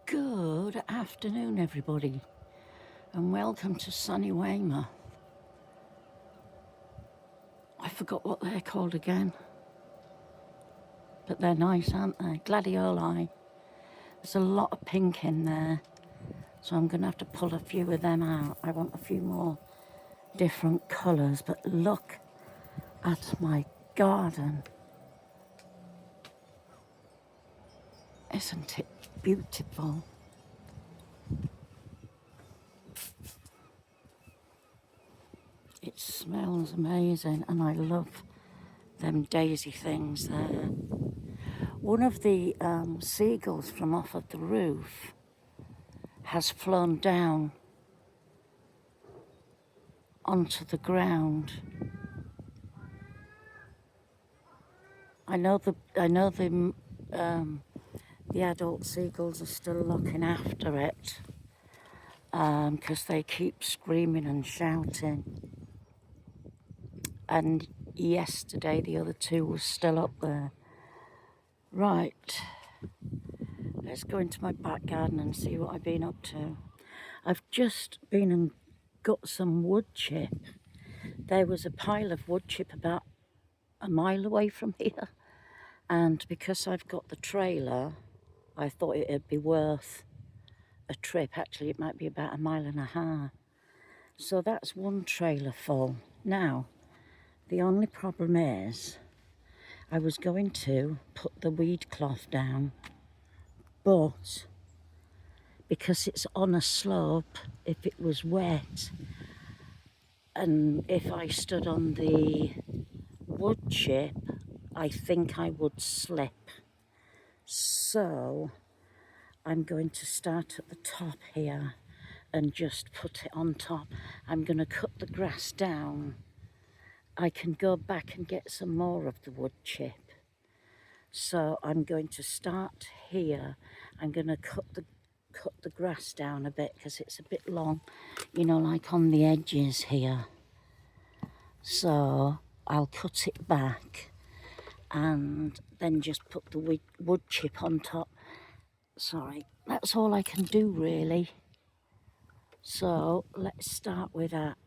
Good afternoon, everybody, and welcome to sunny Weymouth. I forgot what they're called again, but they're nice, aren't they? Gladioli. There's a lot of pink in there, so I'm going to have to pull a few of them out. I want a few more different colours, but look at my garden. Isn't it beautiful? It smells amazing, and I love them daisy things there. One of the seagulls from off of the roof has flown down onto the ground. I know the adult seagulls are still looking after it because they keep screaming and shouting. And yesterday the other two were still up there. Right, let's go into my back garden and see what I've been up to. I've just been and got some wood chip. There was a pile of wood chip about a mile away from here, and because I've got the trailer, I thought it'd be worth a trip. Actually, it might be about a mile and a half. So that's one trailer full. Now, the only problem is I was going to put the weed cloth down, but because it's on a slope, if it was wet and if I stood on the wood chip, I think I would slip. So I'm going to start at the top here and just put it on top. I'm going to cut the grass down. I can go back and get some more of the wood chip. So I'm going to start here. I'm going to cut the grass down a bit because it's a bit long, you know, like on the edges here. So I'll cut it back and then just put the wood chip on top. Sorry, that's all I can do really. So let's start with that.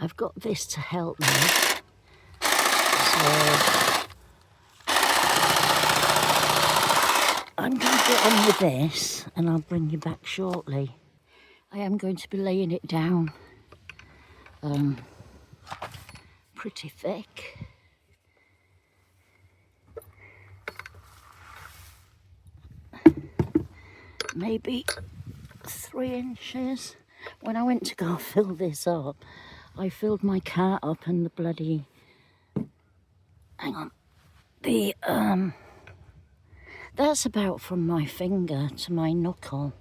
I've got this to help me. So I'm going to get on with this and I'll bring you back shortly. I am going to be laying it down pretty thick. Maybe 3 inches. When I went to go fill this up, I filled my cart up and the bloody, hang on, that's about from my finger to my knuckle.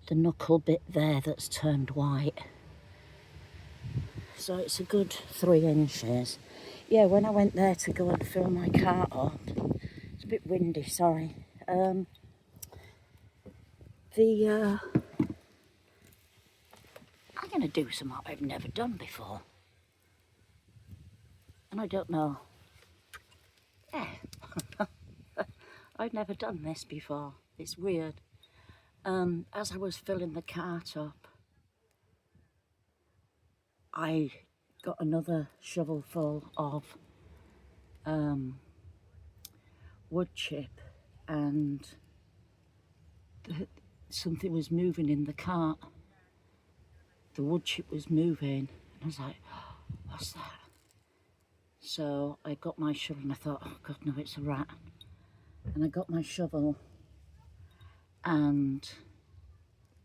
The knuckle bit there that's turned white. So it's a good 3 inches. Yeah, when I went there to go and fill my cart up, it's a bit windy, sorry. I'm going to do something I've never done before. And I don't know. Yeah. I've never done this before. It's weird. As I was filling the cart up, I got another shovel full of wood chip, and something was moving in the cart. The wood chip was moving, and I was like, oh, what's that? So I got my shovel and I thought, oh God, no, it's a rat. And I got my shovel and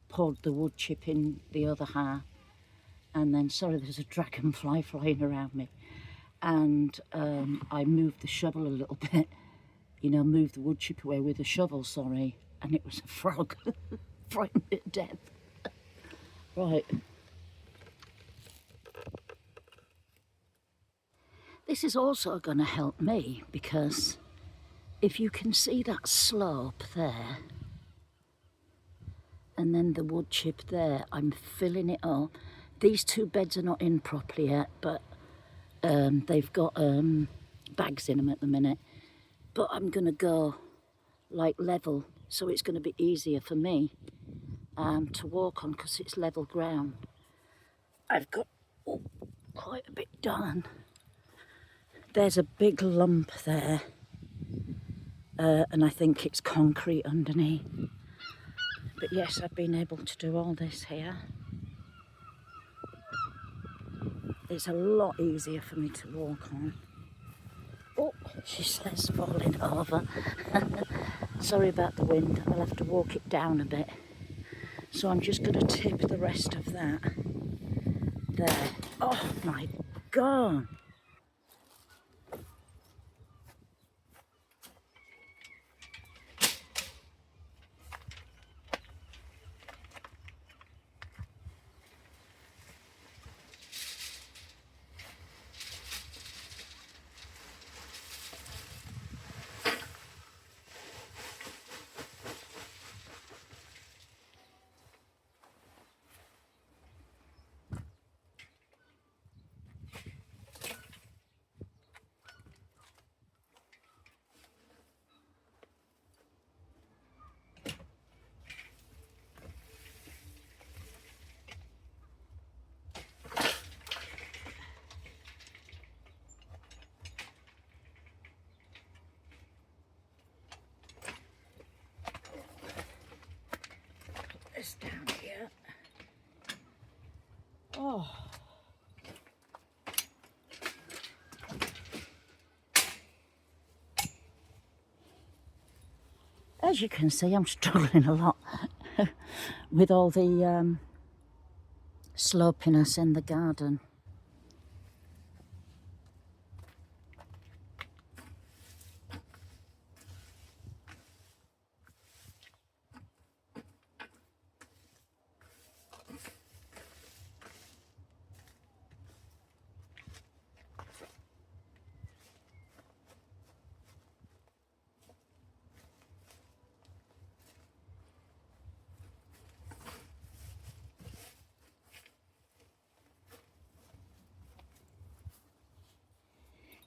poured the wood chip in the other half. And then, sorry, there's a dragonfly flying around me. And I moved the shovel a little bit, you know, moved the wood chip away with the shovel, sorry. And it was a frog. Frightened it to death. Right. This is also going to help me because if you can see that slope there and then the wood chip there, I'm filling it up. These two beds are not in properly yet, but they've got bags in them at the minute. But I'm going to go like level so it's going to be easier for me to walk on because it's level ground. I've got quite a bit done. There's a big lump there, and I think it's concrete underneath. But yes, I've been able to do all this here. It's a lot easier for me to walk on. Oh, she says falling over. Sorry about the wind, I'll have to walk it down a bit. So I'm just going to tip the rest of that there. Oh my God. This down here. Oh. As you can see, I'm struggling a lot with all the slopiness in the garden.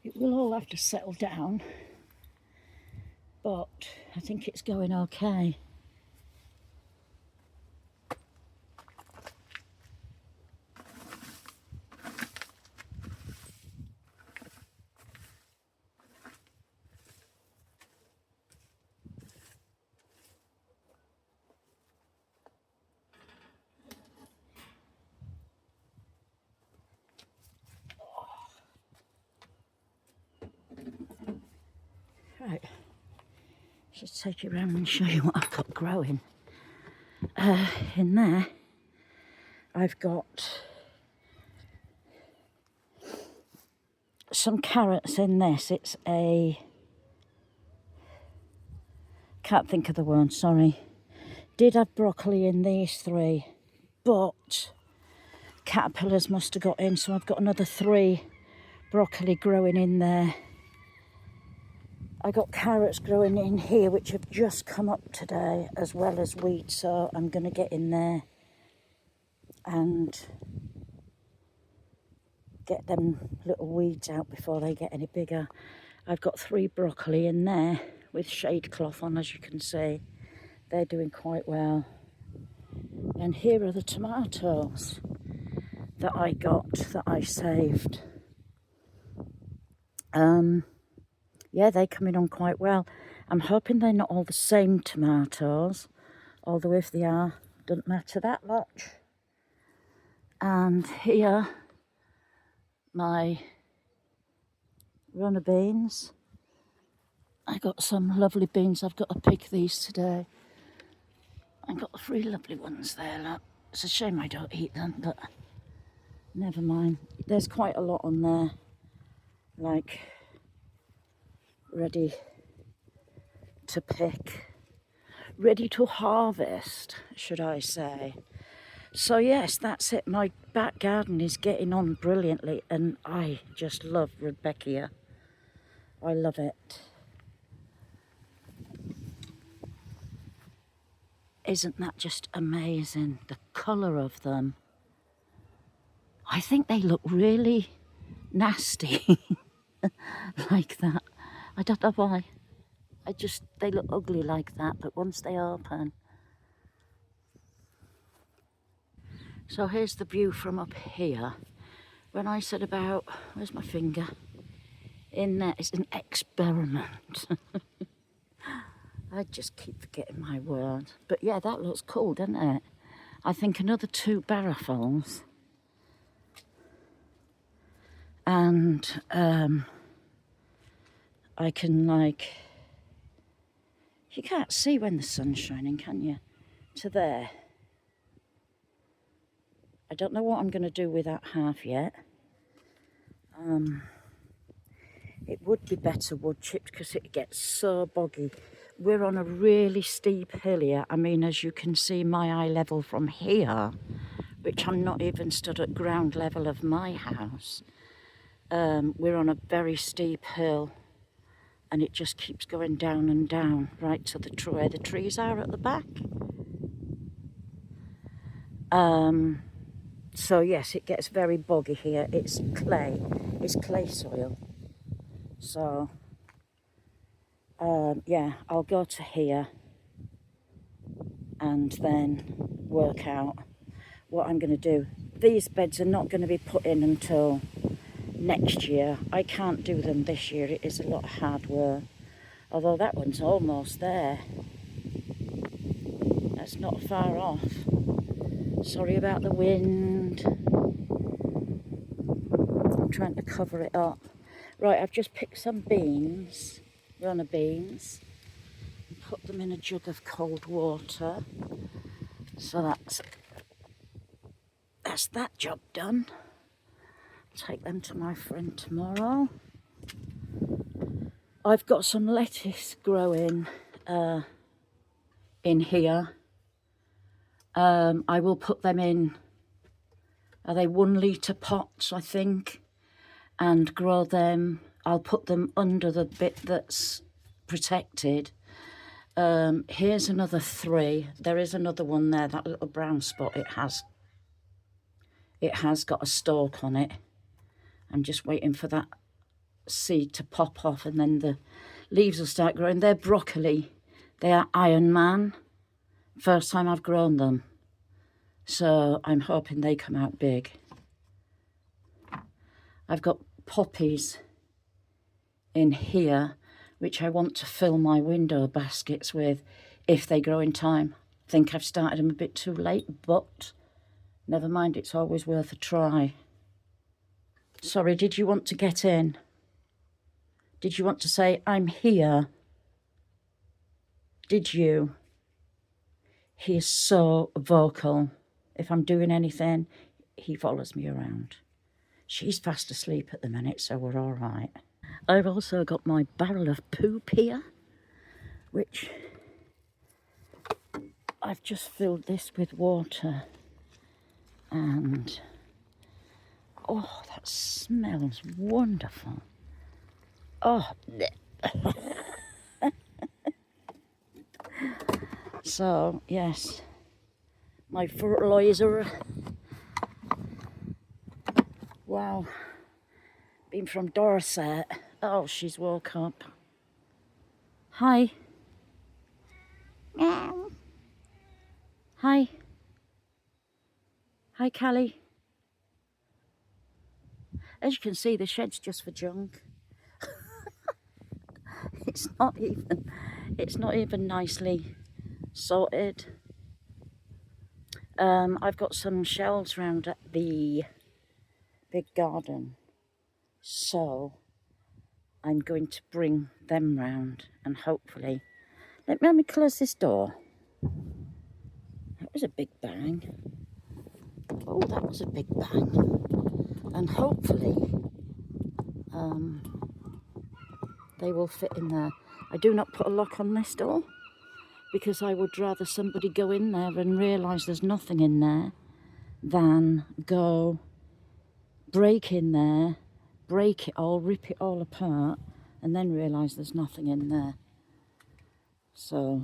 It will all have to settle down, but I think it's going okay. Right, should take you around and show you what I've got growing. In there, I've got some carrots in this. It's a, can't think of the word, sorry. Did have broccoli in these three, but caterpillars must have got in, so I've got another 3 broccoli growing in there. I got carrots growing in here which have just come up today, as well as wheat, so I'm going to get in there and get them little weeds out before they get any bigger. I've got 3 broccoli in there with shade cloth on, as you can see. They're doing quite well. And here are the tomatoes that I got, that I saved. Yeah, they're coming on quite well. I'm hoping they're not all the same tomatoes, although if they are, doesn't matter that much. And here, my runner beans. I got some lovely beans. I've got to pick these today. I got 3 lovely ones there, look. It's a shame I don't eat them, but never mind. There's quite a lot on there, like, ready to pick, ready to harvest, should I say. So yes, that's it. My back garden is getting on brilliantly, and I just love Rudbeckia. I love it. Isn't that just amazing? The colour of them. I think they look really nasty like that. I don't know why. They look ugly like that, but once they open. So here's the view from up here. When I said about, where's my finger? In there, it's an experiment. I just keep forgetting my word. But yeah, that looks cool, doesn't it? I think another 2 barrowfulls. And I can like, you can't see when the sun's shining, can you? To there. I don't know what I'm going to do with that half yet. It would be better wood chipped because it gets so boggy. We're on a really steep hill here. I mean, as you can see, my eye level from here, which I'm not even stood at ground level of my house. We're on a very steep hill, and it just keeps going down and down right to where the trees are at the back. So yes, it gets very boggy here. It's clay soil. So yeah, I'll go to here and then work out what I'm going to do. These beds are not going to be put in until next year. I can't do them this year. It is a lot of hard work. Although that one's almost there. That's not far off. Sorry about the wind. I'm trying to cover it up. Right, I've just picked some beans, runner beans, and put them in a jug of cold water. So that's that job done. Take them to my friend tomorrow. I've got some lettuce growing in here. I will put them in, are they 1 litre pots, I think, and grow them. I'll put them under the bit that's protected. Here's another 3. There is another one there, that little brown spot. It has got a stalk on it. I'm just waiting for that seed to pop off and then the leaves will start growing. They're broccoli. They are Iron Man. First time I've grown them. So I'm hoping they come out big. I've got poppies in here, which I want to fill my window baskets with if they grow in time. I think I've started them a bit too late, but never mind, it's always worth a try. Sorry, did you want to get in? Did you want to say, I'm here? Did you? He is so vocal. If I'm doing anything, he follows me around. She's fast asleep at the minute, so we're all right. I've also got my barrel of poop here, which I've just filled this with water. And, oh, that smells wonderful. Oh, so, yes, my fertilizer. Wow, been from Dorset. Oh, she's woke up. Hi. Meow. Hi. Hi, Callie. As you can see, the shed's just for junk. It's not even nicely sorted. I've got some shelves round at the big garden, so I'm going to bring them round and hopefully let me close this door. That was a big bang. Oh, that was a big bang. And hopefully they will fit in there. I do not put a lock on this door because I would rather somebody go in there and realise there's nothing in there than go break in there, break it all, rip it all apart, and then realise there's nothing in there. So,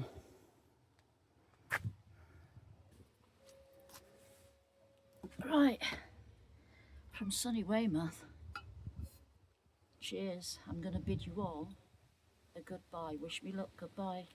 right, from sunny Weymouth, cheers. I'm going to bid you all a goodbye. Wish me luck, goodbye.